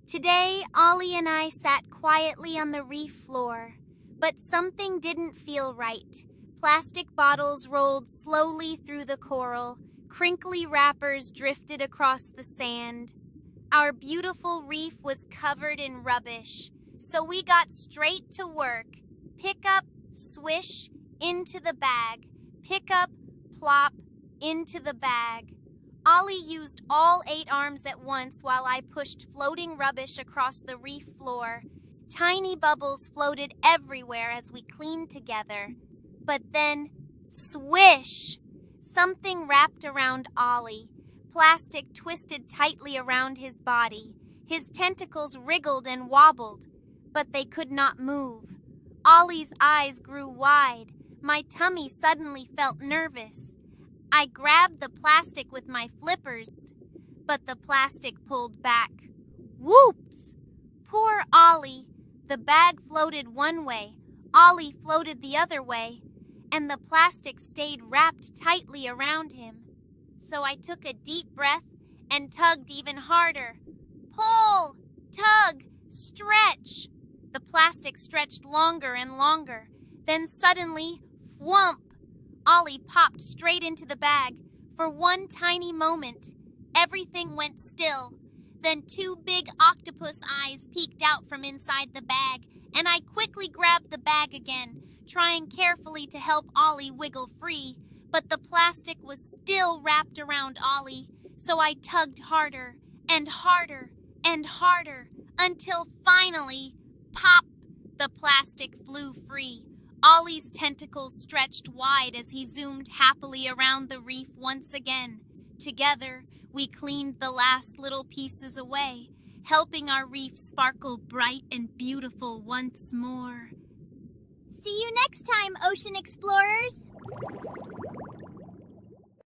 Today, Ollie and I sat quietly on the reef floor, but something didn't feel right. Plastic bottles rolled slowly through the coral, crinkly wrappers drifted across the sand. Our beautiful reef was covered in rubbish, so we got straight to work. Pick up, swish, into the bag. Pick up, plop, into the bag. Ollie used all 8 arms at once while I pushed floating rubbish across the reef floor. Tiny bubbles floated everywhere as we cleaned together. But then, swish! Something wrapped around Ollie. Plastic twisted tightly around his body. His tentacles wriggled and wobbled, but they could not move. Ollie's eyes grew wide. My tummy suddenly felt nervous. I grabbed the plastic with my flippers, but the plastic pulled back. Whoops! Poor Ollie. The bag floated one way, Ollie floated the other way, and the plastic stayed wrapped tightly around him. So I took a deep breath and tugged even harder. Pull! Tug! Stretch! The plastic stretched longer and longer. Then suddenly, whump! Ollie popped straight into the bag. For one tiny moment, everything went still. Then 2 big octopus eyes peeked out from inside the bag, and I quickly grabbed the bag again, trying carefully to help Ollie wiggle free. But the plastic was still wrapped around Ollie, so I tugged harder and harder and harder until finally, pop! The plastic flew free. Ollie's tentacles stretched wide as he zoomed happily around the reef once again. Together, we cleaned the last little pieces away, helping our reef sparkle bright and beautiful once more. See you next time, ocean explorers!